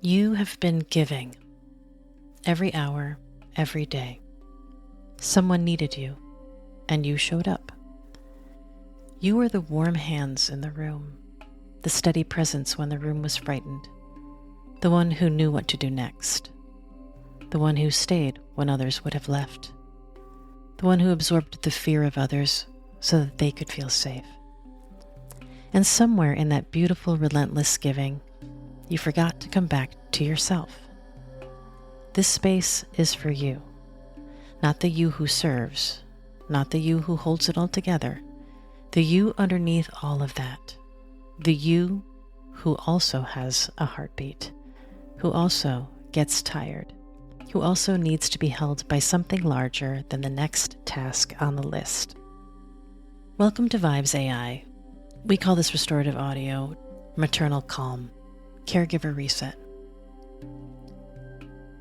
You have been giving every hour, every day. Someone needed you, and you showed up. You were the warm hands in the room, the steady presence when the room was frightened, the one who knew what to do next, the one who stayed when others would have left, the one who absorbed the fear of others so that they could feel safe. And somewhere in that beautiful, relentless giving, you forgot to come back to yourself. This space is for you, not the you who serves, not the you who holds it all together, the you underneath all of that, the you who also has a heartbeat, who also gets tired, who also needs to be held by something larger than the next task on the list. Welcome to Vibes AI. We call this restorative audio maternal calm, caregiver reset.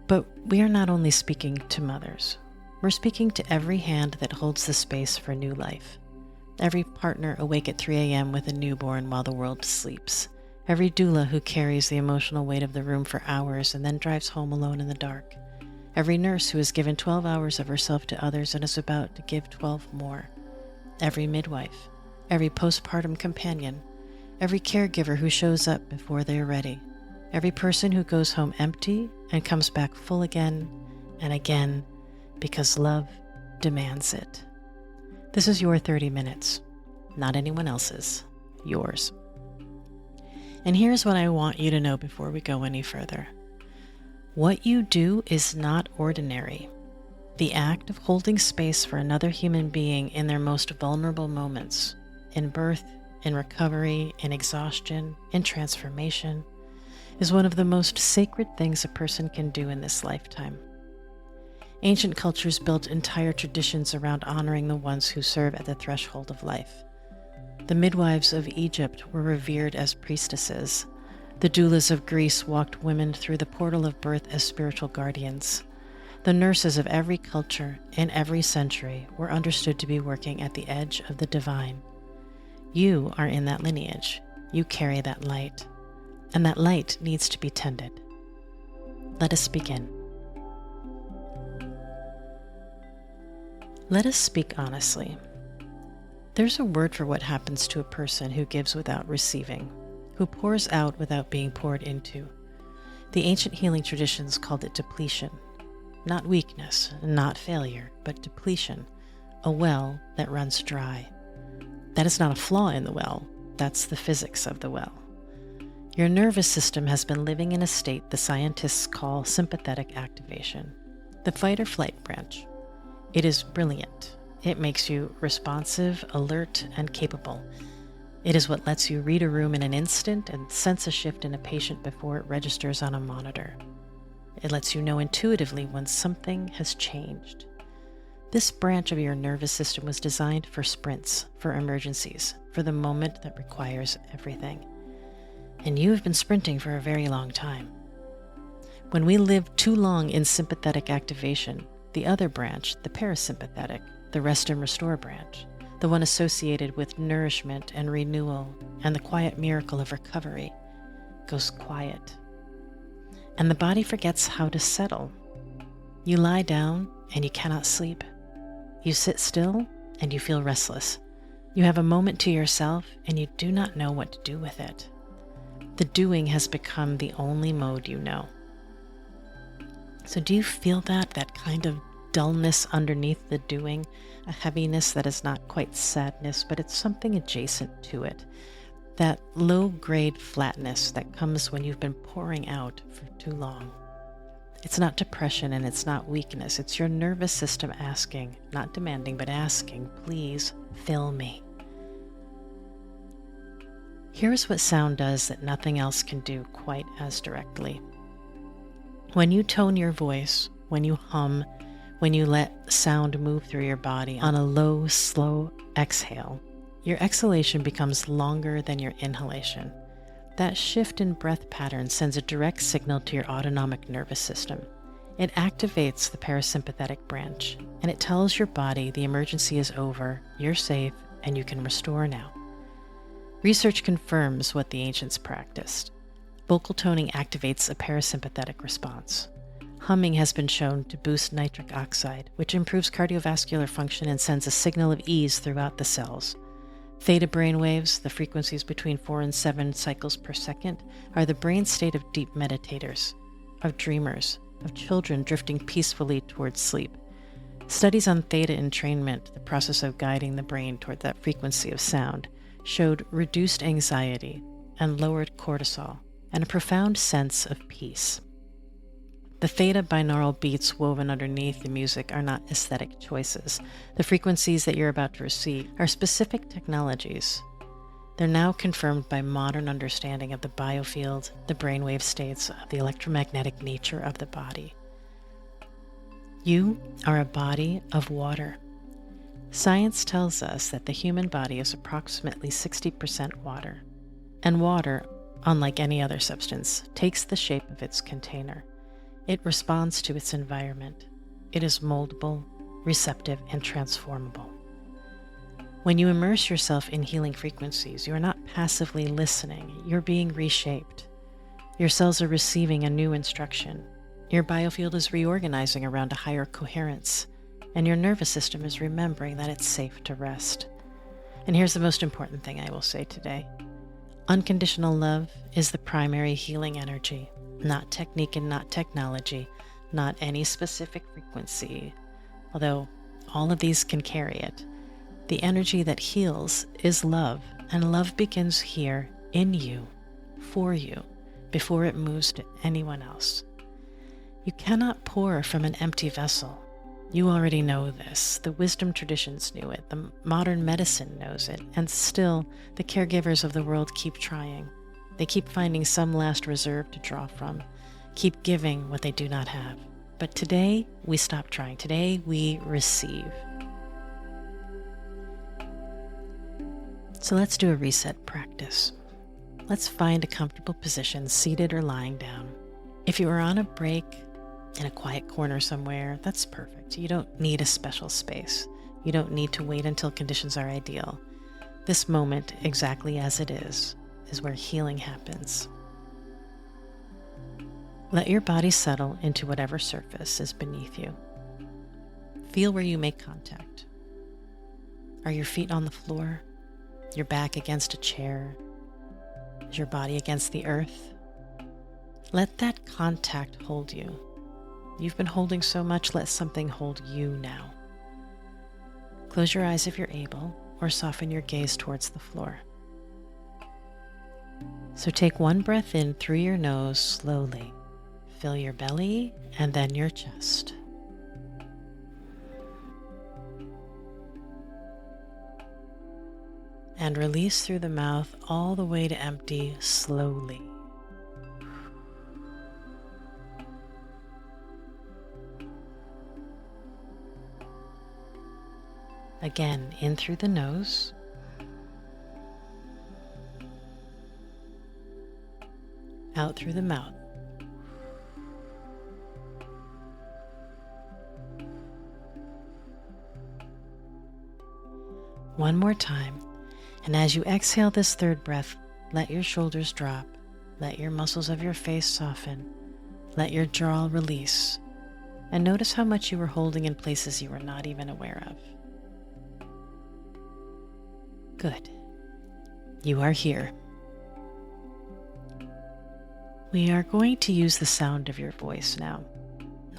But we are not only speaking to mothers. We're speaking to every hand that holds the space for new life. Every partner awake at 3 a.m. with a newborn while the world sleeps. Every doula who carries the emotional weight of the room for hours and then drives home alone in the dark. Every nurse who has given 12 hours of herself to others and is about to give 12 more. Every midwife. Every postpartum companion. Every caregiver who shows up before they are ready. Every person who goes home empty and comes back full again and again because love demands it. This is your 30 minutes, not anyone else's, yours. And here's what I want you to know before we go any further. What you do is not ordinary. The act of holding space for another human being in their most vulnerable moments, in birth, in recovery, in exhaustion, in transformation, is one of the most sacred things a person can do in this lifetime. Ancient cultures built entire traditions around honoring the ones who serve at the threshold of life. The midwives of Egypt were revered as priestesses. The doulas of Greece walked women through the portal of birth as spiritual guardians. The nurses of every culture in every century were understood to be working at the edge of the divine. You are in that lineage. You carry that light. And that light needs to be tended. Let us begin. Let us speak honestly. There's a word for what happens to a person who gives without receiving, who pours out without being poured into. The ancient healing traditions called it depletion. Not weakness, not failure, but depletion, a well that runs dry. That is not a flaw in the well, that's the physics of the well. Your nervous system has been living in a state the scientists call sympathetic activation, the fight or flight branch. It is brilliant. It makes you responsive, alert, and capable. It is what lets you read a room in an instant and sense a shift in a patient before it registers on a monitor. It lets you know intuitively when something has changed. This branch of your nervous system was designed for sprints, for emergencies, for the moment that requires everything. And you have been sprinting for a very long time. When we live too long in sympathetic activation, the other branch, the parasympathetic, the rest and restore branch, the one associated with nourishment and renewal and the quiet miracle of recovery, goes quiet. And the body forgets how to settle. You lie down and you cannot sleep. You sit still and you feel restless. You have a moment to yourself and you do not know what to do with it. The doing has become the only mode you know. So do you feel that kind of dullness underneath the doing, a heaviness that is not quite sadness, but it's something adjacent to it? That low-grade flatness that comes when you've been pouring out for too long. It's not depression and it's not weakness. It's your nervous system asking, not demanding, but asking, please fill me. Here's what sound does that nothing else can do quite as directly. When you tone your voice, when you hum, when you let sound move through your body on a low, slow exhale, your exhalation becomes longer than your inhalation. That shift in breath pattern sends a direct signal to your autonomic nervous system. It activates the parasympathetic branch, and it tells your body the emergency is over, you're safe, and you can restore now. Research confirms what the ancients practiced. Vocal toning activates a parasympathetic response. Humming has been shown to boost nitric oxide, which improves cardiovascular function and sends a signal of ease throughout the cells. Theta brainwaves, the frequencies between 4 and 7 cycles per second, are the brain state of deep meditators, of dreamers, of children drifting peacefully towards sleep. Studies on theta entrainment, the process of guiding the brain toward that frequency of sound, showed reduced anxiety and lowered cortisol and a profound sense of peace. The theta binaural beats woven underneath the music are not aesthetic choices. The frequencies that you're about to receive are specific technologies. They're now confirmed by modern understanding of the biofield, the brainwave states, of the electromagnetic nature of the body. You are a body of water. Science tells us that the human body is approximately 60% water, and water, unlike any other substance, takes the shape of its container. It responds to its environment. It is moldable, receptive, and transformable. When you immerse yourself in healing frequencies, you are not passively listening, you're being reshaped. Your cells are receiving a new instruction. Your biofield is reorganizing around a higher coherence, and your nervous system is remembering that it's safe to rest. And here's the most important thing I will say today. Unconditional love is the primary healing energy, not technique and not technology, not any specific frequency, although all of these can carry it. The energy that heals is love, and love begins here, in you, for you, before it moves to anyone else. You cannot pour from an empty vessel. You already know this. The wisdom traditions knew it. The modern medicine knows it. And still, the caregivers of the world keep trying. They keep finding some last reserve to draw from, keep giving what they do not have. But today, we stop trying. Today, we receive. So let's do a reset practice. Let's find a comfortable position, seated or lying down. If you are on a break, in a quiet corner somewhere, that's perfect. You don't need a special space. You don't need to wait until conditions are ideal. This moment, exactly as it is where healing happens. Let your body settle into whatever surface is beneath you. Feel where you make contact. Are your feet on the floor? Your back against a chair? Is your body against the earth? Let that contact hold you. You've been holding so much, let something hold you now. Close your eyes if you're able, or soften your gaze towards the floor. So take one breath in through your nose slowly. Fill your belly and then your chest. And release through the mouth all the way to empty slowly. Again, in through the nose. Out through the mouth. One more time. And as you exhale this third breath, let your shoulders drop. Let your muscles of your face soften. Let your jaw release. And notice how much you were holding in places you were not even aware of. Good. You are here. We are going to use the sound of your voice now,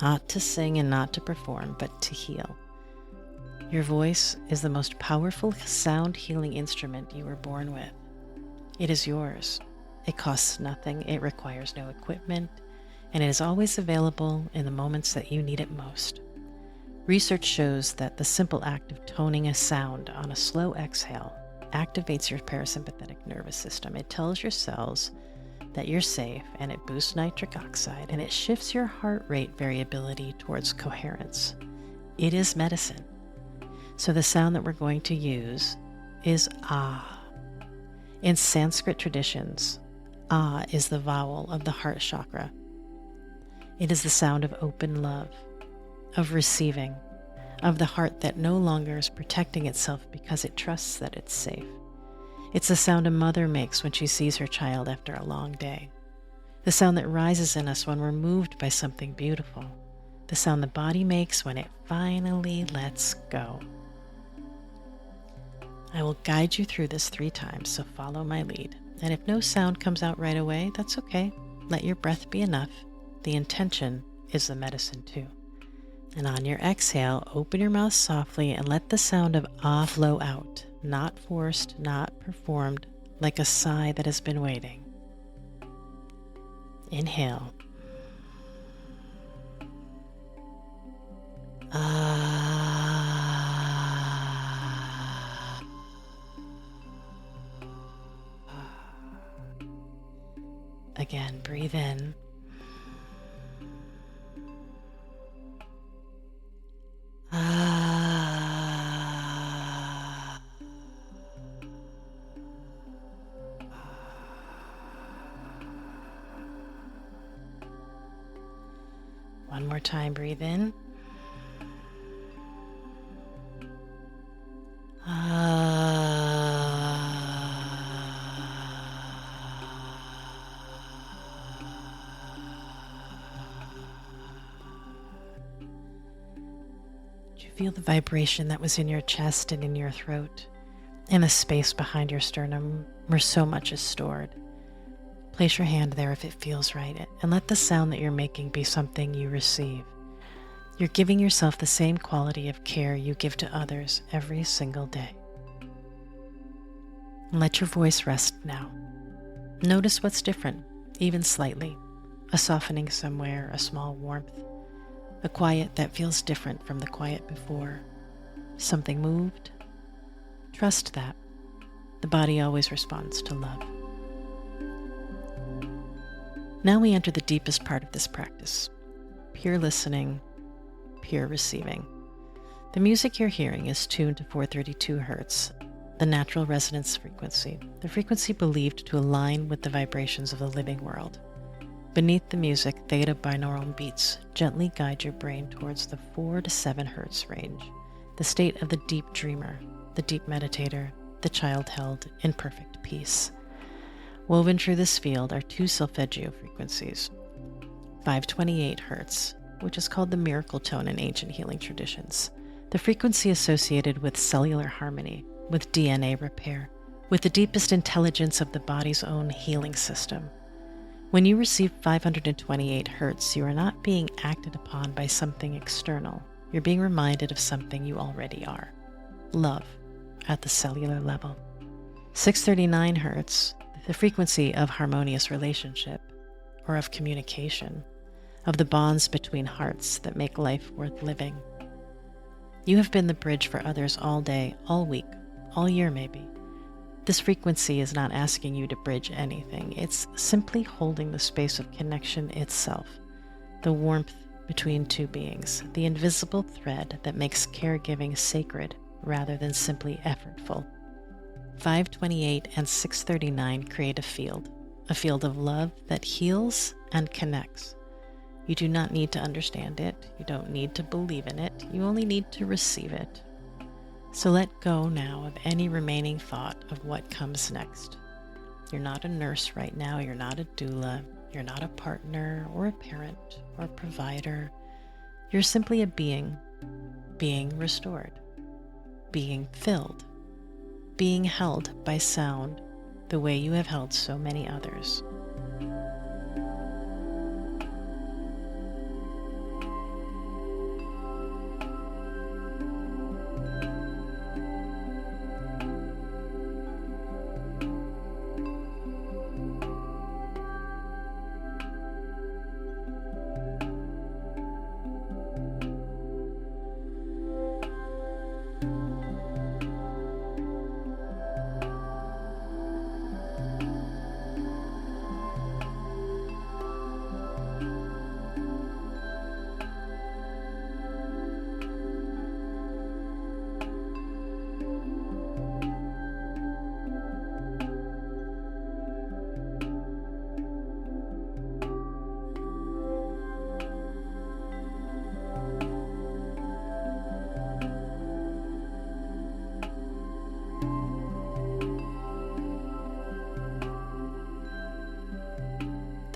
not to sing and not to perform, but to heal. Your voice is the most powerful sound healing instrument you were born with. It is yours. It costs nothing, it requires no equipment, and it is always available in the moments that you need it most. Research shows that the simple act of toning a sound on a slow exhale activates your parasympathetic nervous system. It tells your cells that you're safe, and it boosts nitric oxide, and it shifts your heart rate variability towards coherence. It is medicine. So the sound that we're going to use is ah. In Sanskrit traditions, ah is the vowel of the heart chakra. It is the sound of open love, of receiving, of the heart that no longer is protecting itself because it trusts that it's safe. It's the sound a mother makes when she sees her child after a long day. the sound that rises in us when we're moved by something beautiful, the sound the body makes when it finally lets go. I will guide you through this 3 times, so follow my lead. And if no sound comes out right away, that's okay. Let your breath be enough. The intention is the medicine too. And on your exhale, open your mouth softly and let the sound of ah flow out, not forced, not performed, like a sigh that has been waiting. Inhale. Ah. Again, breathe in. Ah. One more time, breathe in. Did you feel the vibration that was in your chest and in your throat, in the space behind your sternum where so much is stored? Place your hand there if it feels right, and let the sound that you're making be something you receive. You're giving yourself the same quality of care you give to others every single day. And let your voice rest now. Notice what's different, even slightly. A softening somewhere, a small warmth, a quiet that feels different from the quiet before. Something moved. Trust that. The body always responds to love. Now we enter the deepest part of this practice, pure listening, pure receiving. The music you're hearing is tuned to 432 Hertz, the natural resonance frequency, the frequency believed to align with the vibrations of the living world. Beneath the music, theta binaural beats gently guide your brain towards the 4 to 7 Hertz range, the state of the deep dreamer, the deep meditator, the child held in perfect peace. Woven through this field are 2 solfeggio frequencies, 528 Hertz, which is called the miracle tone in ancient healing traditions, the frequency associated with cellular harmony, with DNA repair, with the deepest intelligence of the body's own healing system. When you receive 528 Hertz, you are not being acted upon by something external. You're being reminded of something you already are. Love at the cellular level. 639 Hertz, the frequency of harmonious relationship, or of communication, of the bonds between hearts that make life worth living. You have been the bridge for others all day, all week, all year maybe. This frequency is not asking you to bridge anything. It's simply holding the space of connection itself, the warmth between 2 beings, the invisible thread that makes caregiving sacred rather than simply effortful. 528 and 639 create a field of love that heals and connects. You do not need to understand it. You don't need to believe in it. You only need to receive it. So let go now of any remaining thought of what comes next. You're not a nurse right now. You're not a doula. You're not a partner or a parent or a provider. You're simply a being restored, being filled, being held by sound the way you have held so many others.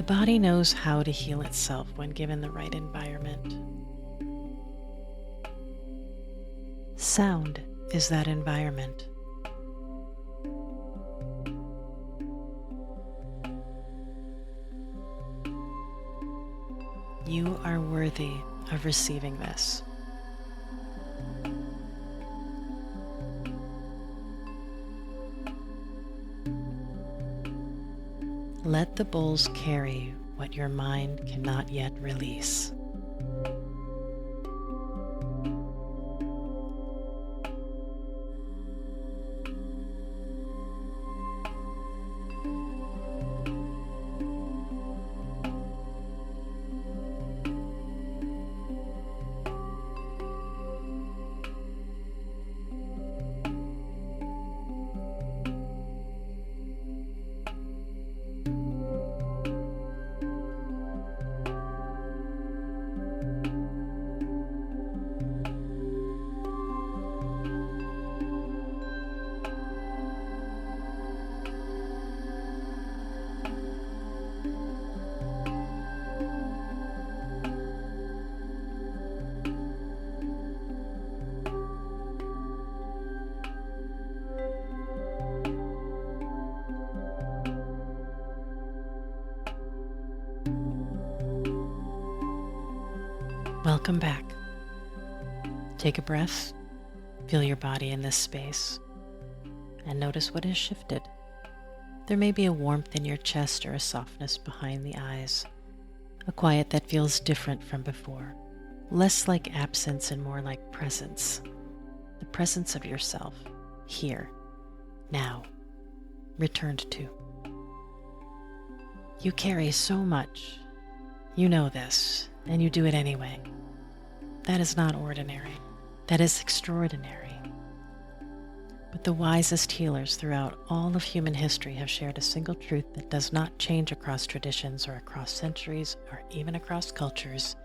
body knows how to heal itself when given the right environment. Sound is that environment. You are worthy of receiving this. Let the bowls carry what your mind cannot yet release. Welcome back. Take a breath, feel your body in this space, and notice what has shifted. There may be a warmth in your chest or a softness behind the eyes, a quiet that feels different from before, less like absence and more like presence. The presence of yourself, here, now, returned to. You carry so much. You know this, and you do it anyway. That is not ordinary. That is extraordinary. But the wisest healers throughout all of human history have shared a single truth that does not change across traditions or across centuries or even across cultures.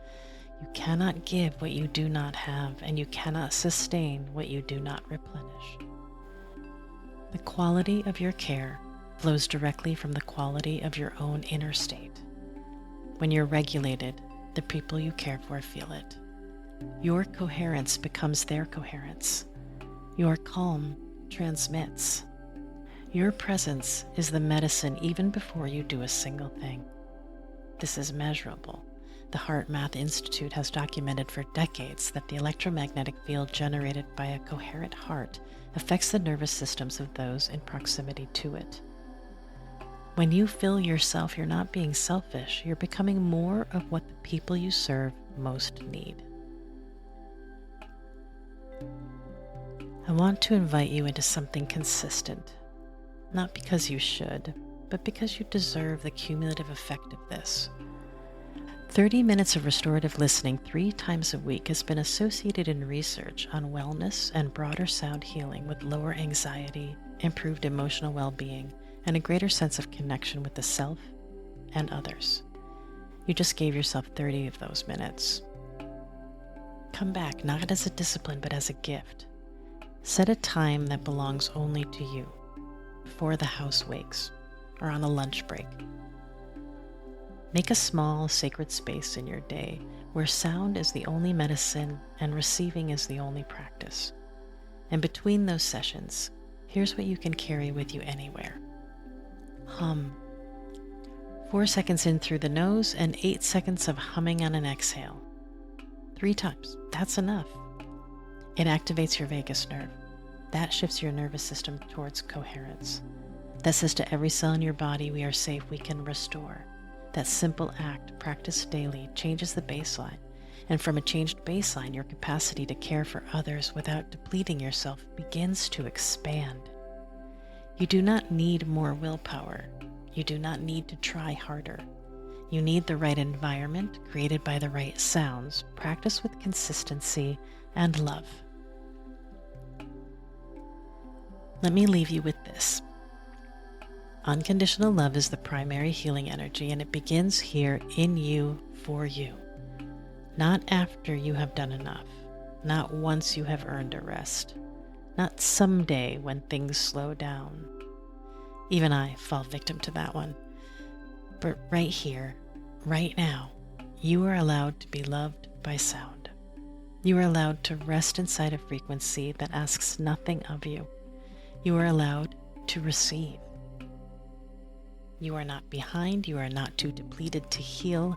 You cannot give what you do not have, and you cannot sustain what you do not replenish. The quality of your care flows directly from the quality of your own inner state. When you're regulated, the people you care for feel it. Your coherence becomes their coherence. Your calm transmits. Your presence is the medicine even before you do a single thing. This is measurable. The Heart Math Institute has documented for decades that the electromagnetic field generated by a coherent heart affects the nervous systems of those in proximity to it. When you fill yourself, you're not being selfish. You're becoming more of what the people you serve most need. I want to invite you into something consistent, not because you should, but because you deserve the cumulative effect of this. 30 minutes of restorative listening 3 times a week has been associated in research on wellness and broader sound healing with lower anxiety, improved emotional well-being, and a greater sense of connection with the self and others. You just gave yourself 30 of those minutes. Come back, not as a discipline, but as a gift. Set a time that belongs only to you, before the house wakes, or on a lunch break. Make a small, sacred space in your day where sound is the only medicine and receiving is the only practice. And between those sessions, here's what you can carry with you anywhere. Hum. 4 seconds in through the nose and 8 seconds of humming on an exhale. 3 times. That's enough. It activates your vagus nerve. That shifts your nervous system towards coherence. That says to every cell in your body, we are safe, we can restore. That simple act, practiced daily, changes the baseline. And from a changed baseline, your capacity to care for others without depleting yourself begins to expand. You do not need more willpower. You do not need to try harder. You need the right environment created by the right sounds, practice with consistency, and love. Let me leave you with this. Unconditional love is the primary healing energy, and it begins here in you for you. Not after you have done enough, not once you have earned a rest, not someday when things slow down. Even I fall victim to that one. But right here, right now, you are allowed to be loved by sound. You are allowed to rest inside a frequency that asks nothing of you. You are allowed to receive. You are not behind. You are not too depleted to heal.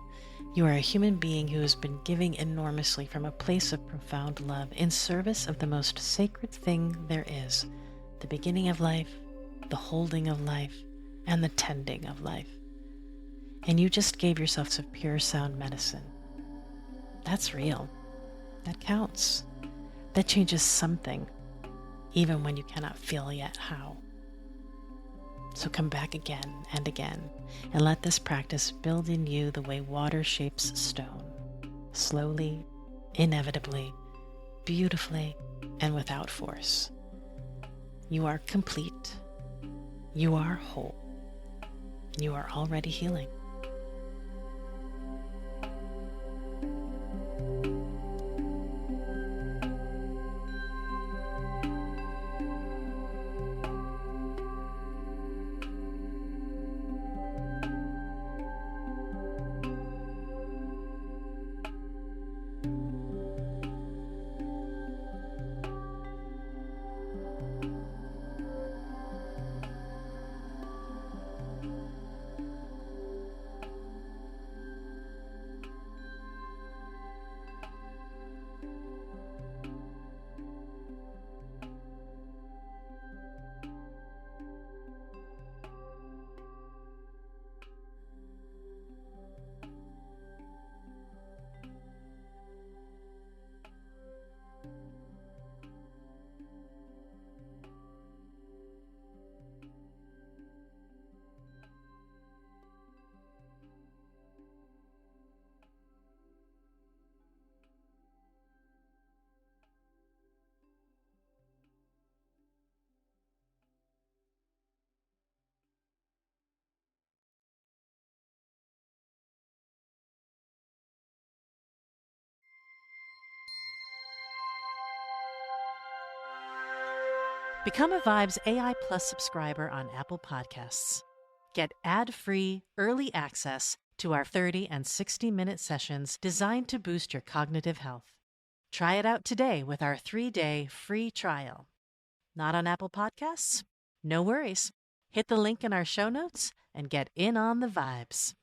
You are a human being who has been giving enormously from a place of profound love in service of the most sacred thing there is, the beginning of life, the holding of life, and the tending of life. And you just gave yourself some pure sound medicine. That's real. That counts. That changes something, even when you cannot feel yet how. So come back again and again, and let this practice build in you the way water shapes stone, slowly, inevitably, beautifully, and without force. You are complete. You are whole. You are already healing. Become a Vibes AI Plus subscriber on Apple Podcasts. Get ad-free, early access to our 30 and 60-minute sessions designed to boost your cognitive health. Try it out today with our 3-day free trial. Not on Apple Podcasts? No worries. Hit the link in our show notes and get in on the vibes.